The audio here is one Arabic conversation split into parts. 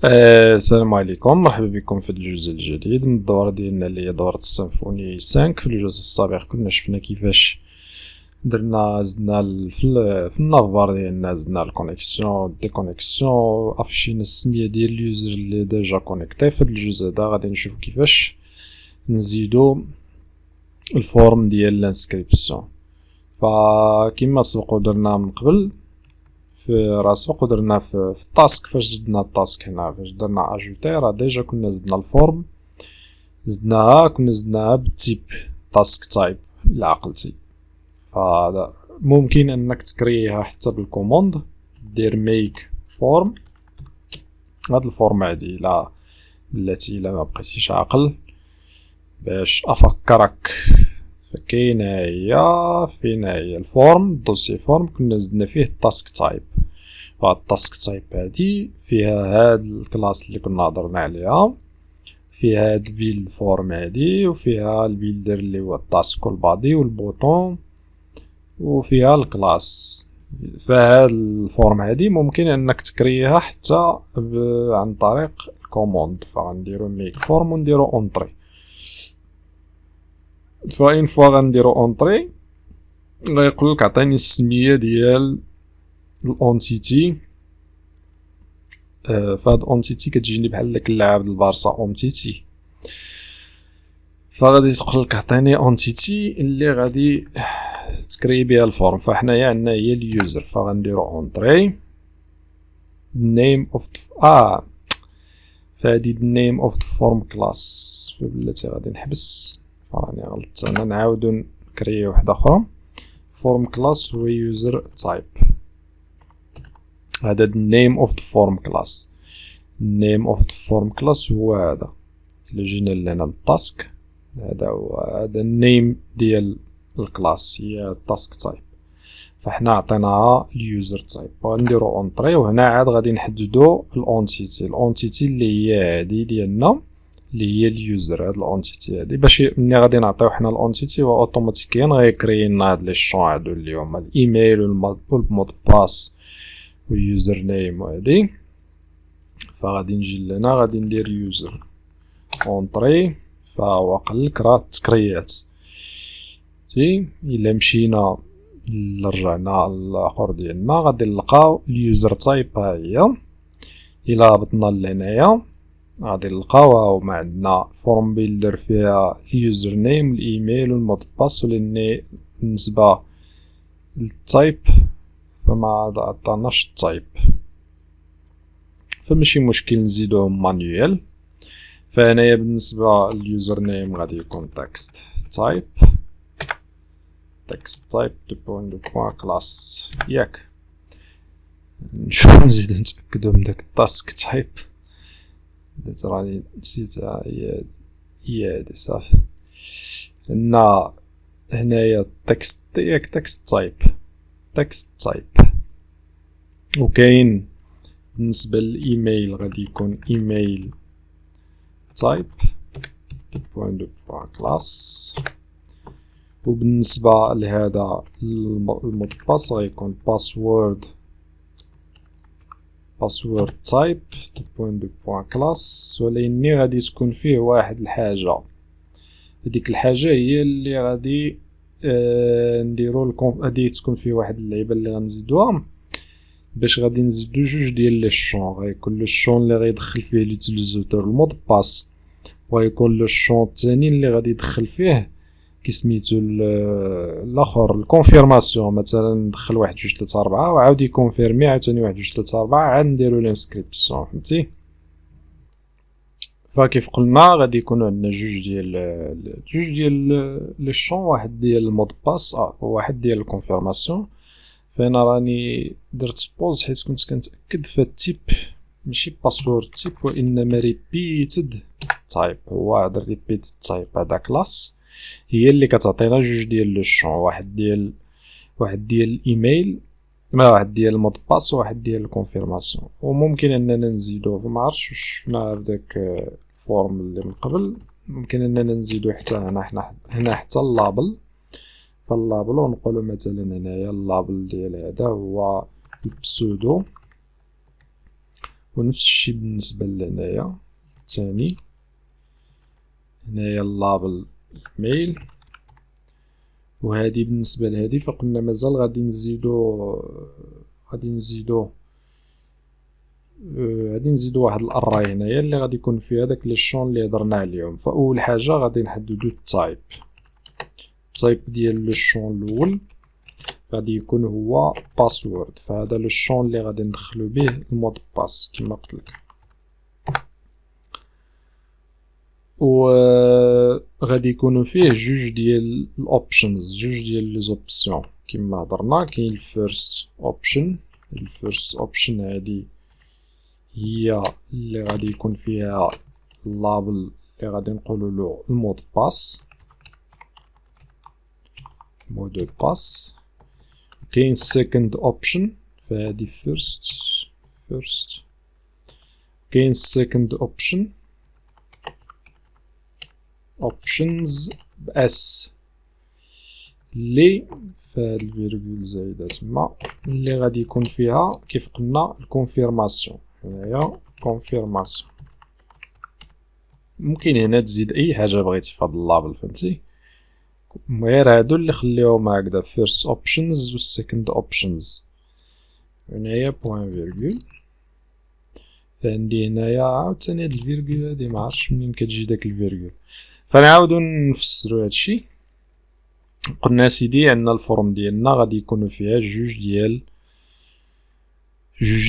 السلام عليكم، مرحبا بكم في الجزء الجديد من الدورة ديالنا اللي هي دورة السيمفوني 5. في الجزء السابق كنا شفنا كيفاش درنا زدنا في النافبار ديالنا زدنا الكونيكسيون ديكونيكسيون، افيشينا السمية ديال اليوزر اللي ديجا كونيكتي. في هذا الجزء هذا غادي نشوف كيفاش نزيدو الفورم ديال الانسكريبسيون. فكما سبق درنا من قبل في راسبق ودرنا في التاسك، فاش زدنا التاسك هنا فاش درنا اجوتي راه ديجا كنا زدنا الفورم، كنا زدناها بالتيب تاسك تايب الا عقلتي. فهذا ممكن انك تكريها حتى بالكوموند، دير ميك فورم. هاد الفورم هادي لا بلاتي الا ما بقيتيش عاقل باش افكرك، فين هي الفورم الدوسي فورم كنا زدنا فيه التاسك تايب. وهاد التاسك تايب هادي فيها هاد الكلاس اللي كنا هضرنا عليها، فيها هاد البيلد فورم هادي، وفيها البيلدر اللي هو التاسك والبادي والبوطون، وفيها الكلاس. فهاد الفورم هادي ممكن انك تكريها حتى عن طريق الكوموند. فغنديرو ميك فورم ونديرو اونطري. فاين فوا غنديرو اونطري غيقولك عطيني السمية ديال الاونتيتي. فهاد اونتيتي كتجيني بحال داك اللاعب د البارسا اونتيتي، فغادي تقولك عطيني اونتيتي اللي غادي تكري بها الفورم. فحنايا عندنا هي اليوزر، فغنديرو اونطري نيم اوف فهادي النيم اوف فورم كلاس. فبلاتي غادي نحبس، فراني غلطت انا، نعاودو نكري واحدة اخرى. فورم كلاس هو يوزر تايب. هذا النيم اوف فورم كلاس. النيم اوف فورم كلاس هو هذا اللي جينا لنا للتاسك، هذا هو هذا النيم ديال الكلاس هي التاسك تايب. فحنا عطيناها اليوزر تايب. وغنديرو اونطري، وهنا عاد غادي نحددو الاونتيتي اللي هي هادي ديالنا اللي هي اليوزر. هاد الاونتيتي هادي باش ملي غادي نعطيو حنا الاونتيتي هو اوتوماتيكيا غيكري لنا هاد لي شون هادو اللي هما الايميل والمود باس واليوزر نيم وهادي. فغادي نجي لهنا غادي ندير يوزر اونطري، فهو قالك راه تكريات. الا مشينا رجعنا الاخر ديالنا غادي نلقاو اليوزر تايب ها هي. الا هبطنا لهنايا غادي نلقاو هما عندنا فورم بيلدر فيها اليوزر نيم الايميل والمود باس. ولاني بالنسبه للتايب فما عطاناش التايب، فماشي مشكل نزيدوهم مانيوال. فهنايا بالنسبه لليوزر نيم غادي يكون تكست تايب دو كلاس. ياك نشوف نزيدو نتاكدو من داك التاسك تايب اللي راني نسيتها هي هادي صافي. هنايا تكست تايب. وكاين بالنسبه للايميل غادي يكون ايميل تايب دو كلاس. وبالنسبه لهذا المود باس غيكون باسورد تايب دو كلاس. ولكن غادي تكون فيه واحد الحاجه، هذيك الحاجه هي اللي غادي نديرو غادي تكون فيه واحد اللعيبه اللي غنزيدوها باش غادي نزيدو جوج ديال لي شون. غيكون لو شون اللي غيدخل فيه ليوتيليزاتور المود باس، وغيكون لو شون الثاني اللي غادي يدخل فيه كيسميتو الاخر الكونفيرماسيون. مثلا ندخل 1 2 3 4 وعاود يكونفيرمي عاوتاني 1 2 3 4 عاد نديرو الانسكريبسيون. فهمتي؟ فكيف قلنا غادي يكون عندنا جوج ديال لي شون، واحد ديال المود باس وواحد ديال الكونفيرماسيون. فانا راني درت بوز حيت كنت كنتاكد فالتيب ماشي باسورد تيب وانما ريبيتد تايب. هو هذا ريبيتد تايب هذا كلاس هي اللي كتعطينا جوج ديال لو شون، واحد ديال الايميل واحد ديال المود باس وواحد ديال الكونفيرماسيون. وممكن اننا نزيدو فما عرفتش واش شفنا بداك الفورم اللي من قبل، ممكن اننا نزيدو حتى هنا حتى اللابل. فاللابل ونقولو مثلا هنايا اللابل ديال هذا هو البسودو، ونفس الشيء بالنسبة لهنايا الثاني. هنايا اللابل ايميل، وهذه بالنسبة لهذه فقلنا مازال غادي نزيدو واحد الأراي هنايا اللي غادي يكون فيها داك لي شون اللي هضرنا عليهم. فأول حاجة غادي نحددو التايب ديال لو شون الأول غادي يكون هو باسورد، فهذا لو شون اللي غادي ندخلو به المود باس كما قلتلك. و غادي يكونوا فيه جوج ديال الاوبشنز، جوج ديال لي زوبسيون كما هضرنا. كاين الفيرست اوبشن هادي هي اللي غادي يكون فيها اللابل اللي غادي نقولوا له المود باس، مود باس. كاين السكند اوبشن فهادي فيرست. كاين السكند اوبشن اوبشنز باس اللي فهاد الفيرغول زايدة تما اللي غادي يكون فيها كيف قلنا الكونفيرماسيون. هنايا كونفيرماسيون ممكن هنا تزيد اي حاجه بغيتي في هاد اللابل، فهمتي؟ غير هادو اللي خليهم هكذا فيرست اوبشنز و سكند اوبشنز. هنايا بوين فيرغول. فعندي هنايا عاوتاني هاد الفيرغول هادي معرفتش منين كتجي داك الفيرغول. فنعاودو نفسرو هادشي. قلنا سيدي عندنا الفورم ديالنا غادي يكونوا فيها جوج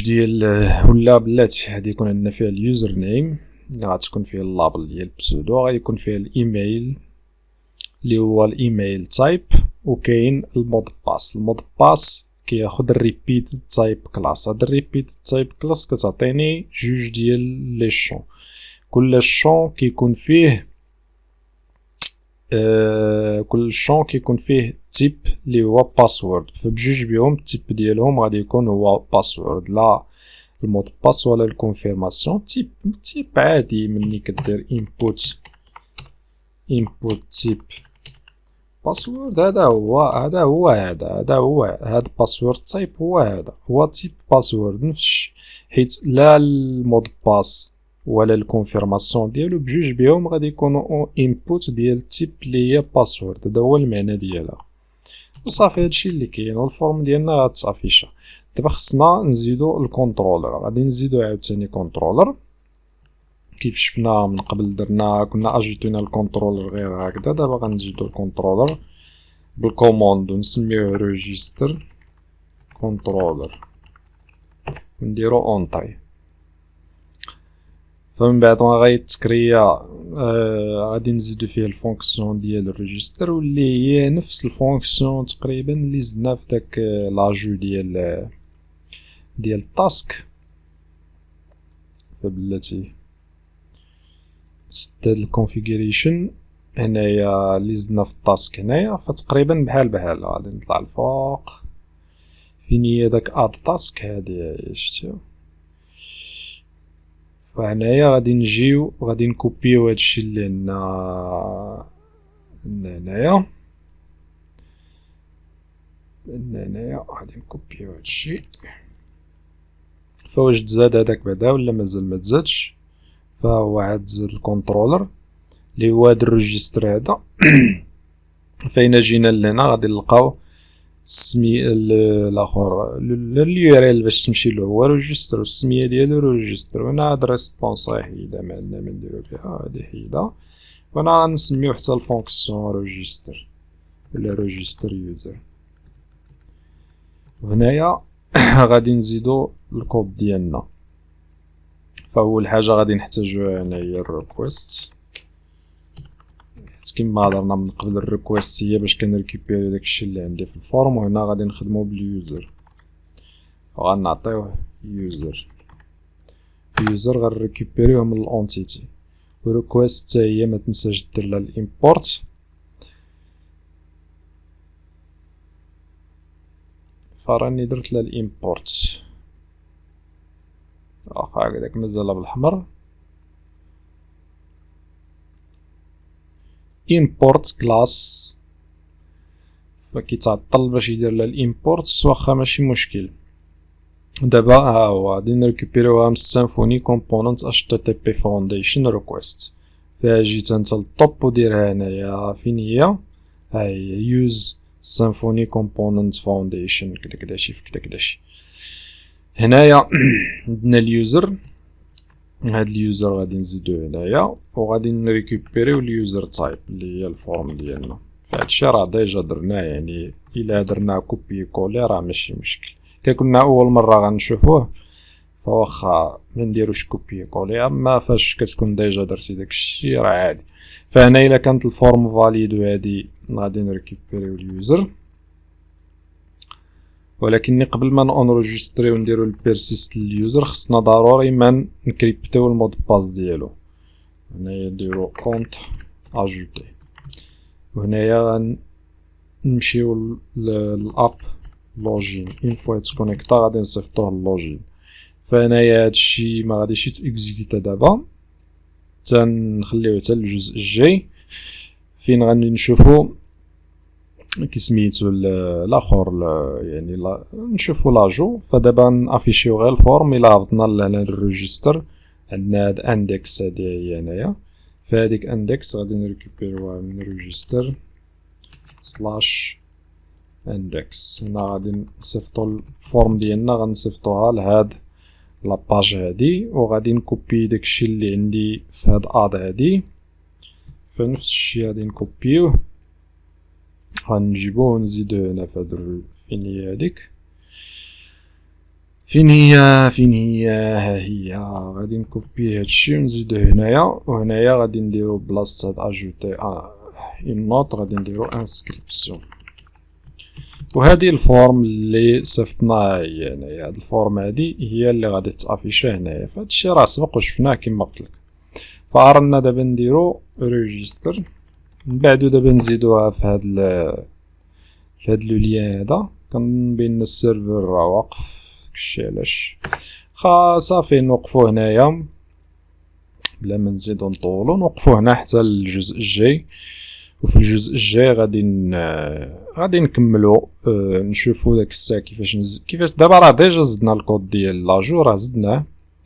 ديال ولا بلاتي غادي يكون عندنا فيها اليوزر نيم اللي غتكون فيه اللابل ديال البسودو، غادي يكون فيها الايميل اللي هو الايميل تايب، وكاين المود باس كياخد الريبيت تايب كلاس. هاد الريبيت تايب كلاس كتعطيني جوج ديال لي شون، كل شون كيكون فيه تيب اللي هو باسورد، فبجوج بهم التيب ديالهم غادي يكون هو باسورد، لا المود باس ولا الكونفيرماسيون. تيب عادي مني كدير input تيب باسورد، هذا هو باسورد تايب، هو تيب باسورد نفس، حيت لا المود باس ولا الكونفيرماسيون ديالو بجوج بهم غادي يكونوا input ديال التيب اللي هي باسورد. هذا هو المعنى ديالها وصافي. هادشي اللي كاين والفورم ديالنا غتافيشا. دابا خصنا نزيدو الكونترولر، غادي نزيدو عاوتاني كونترولر كيف شفنا من قبل. كنا اجيتينا الكونترولر غير هكذا، دابا غنزيدو الكونترولر بالكوموند ونسميوه ريجستر كونترولر ونديرو اونطري. فمن بعد ما غيتكريا غادي نزيدو فيه الفونكسيون ديال الريجستر واللي هي نفس الفونكسيون تقريبا اللي زدنا في داك لاجو ديال التاسك. فبلاتي سد هاد الكونفيغوريشن هنايا اللي زدنا في التاسك هنايا، فتقريبا بحال غادي نطلع الفوق فين هي داك اد تاسك هادي شفتو. فهنايا غادي نجيو غادي نكوبيو هادشي اللي عندنا هنايا غادي نكوبيو هادشي. فواش تزاد هداك بعدا ولا مازال ما تزادش؟ فهو عاد زاد الكونترولر اللي هو هاد الريجستر هذا. فاين جينا لهنا غادي نلقاو السمي الاخر اليو ار ال باش تمشي له هو ريجستر، والسميه ديالو ريجستر. وانا هاد ريسبونس حيده ما عندنا ما نديرو بها، هادي حيده. وانا غنسميو حتى الفونكسيون ريجستر ولا ريجستر يوزر. وهنايا غادي نزيدو الكود ديالنا. فاول حاجه غادي نحتاجوها هنا هي الريكويست، كما هضرنا من قبل. الريكويست هي باش كنريكوبيري داكشي اللي عندي في الفورم، وهنا غادي نخدمو باليوزر وغنعطيوه يوزر غنريكوبيريوه من الانتيتي. والريكويست حتى هي ما تنساش دير لها الامبورت. فراني درت لها الامبورت واخا هكداك مازال بالاحمر. import class فكيتعطل باش يدير لها الامبورت، واخا ماشي مشكل. دابا ها هو غادي نريكوبيريوها من السيمفوني كومبوننت HTTP فاونديشن ريكويست. فيها جيت انت للطوب وديرها هنايا فين هي، ها هي يوز سيمفوني كومبوننت فاونديشن كدا كداشي في كدا كداشي. هنايا عندنا اليوزر، هاد اليوزر غادي نزيدو هنايا وغادي نريكوبيريو اليوزر تايب اللي هي الفورم ديالنا. فهادشي راه ديجا درناه، يعني الا درنا كوبي كولي راه ماشي مشكل. كنا اول مره غنشوفوه فواخا ما نديروش كوبي كولي، اما فاش كتكون ديجا درتي داكشي راه عادي. فهنا الا كانت الفورم فاليد وهادي غادي نريكوبيريو اليوزر، ولكن قبل ما نونجستريو ونديرو البيرسيست لليوزر خصنا ضروري ما نكريبتيو المود باس ديالو. هنايا نديرو كونت اجوتي، وهنايا غنمشيو للاب لوجين. اون فوا تكونيكتا غادي نصيفطوه اللوجين. فهنايا هادشي ما غاديش يتيكزيكوتا دابا، تنخليوه حتى الجزء الجاي فين غادي نشوفو كسميتو الاخر يعني نشوفو لاجو. فدابا نافيشيو غير الفورم. الا هبطنا لهنا الريجستر عندنا هاد اندكس، هادي هي هنايا. فهاديك اندكس غادي نريكوبيروها من ريجستر سلاش اندكس. هنا غادي نصيفطو الفورم ديالنا، غنصيفطوها لهاد لاباج هادي، وغادي نكوبي داكشي اللي عندي في هاد اد هادي. فنفس الشي غادي نكوبيوه غنجيبوه ونزيدوه هنا في هاد فين هي هاديك، فين هي ها هي. غادي نكوبي هادشي ونزيدوه هنايا، وهنايا غادي نديرو بلاصة هاد اجوتي اون نوت غادي نديرو انسكريبسيون. وهذه الفورم اللي صيفطناها هي هنايا. هاد الفورم هادي هي اللي غادي تافيشا هنايا. فهادشي راه سبق وشفناه كيما قلتلك. فعرفنا دابا نديرو ريجستر، من بعدو دابا نزيدوها في هاد لو ليان هذا. كنبين السيرفر راه واقف، داكشي علاش صافي نوقفو هنايا بلا ما نزيدو نطولو. نوقفو هنا حتى الجزء الجاي، وفي الجزء الجاي غادي نكملو نشوفو داك الساعه كيفاش دابا راه ديجا زدنا الكود ديال لاجو، راه زدناه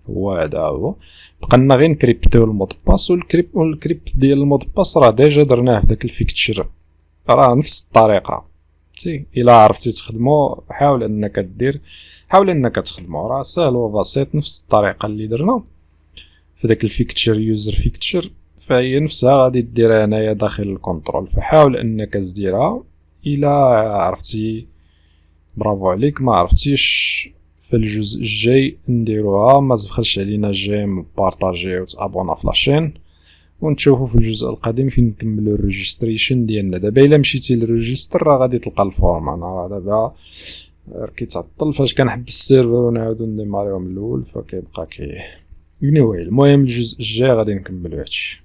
هو هذا هو. بقالنا غير نكريبتيو المود باس، والكريبت ديال المود باس راه ديجا درناه في داك الفيكتشر، راه نفس الطريقه. الا عرفتي تخدمو حاول انك تخدمو، راه ساهل وبسيط. نفس الطريقه اللي درنا في داك الفيكتشر يوزر فيكتشر، فهي نفسها غادي ديرها هنايا داخل الكنترول. فحاول انك تديرها. الا عرفتي برافو عليك، ما عرفتيش في الجزء الجاي نديروها. ما تبخلش علينا جيم بارطاجي وتابونا في لاشين، ونشوفو في الجزء القادم فين نكملو الريجستريشن ديالنا. دابا الا مشيتي للريجستر راه غادي تلقى الفورم. انا دابا كيتعطل فاش كنحبس السيرفر ونعاودو نديماريو من الاول، فكيبقى anyway المهم الجزء الجاي غادي نكملو هادشي.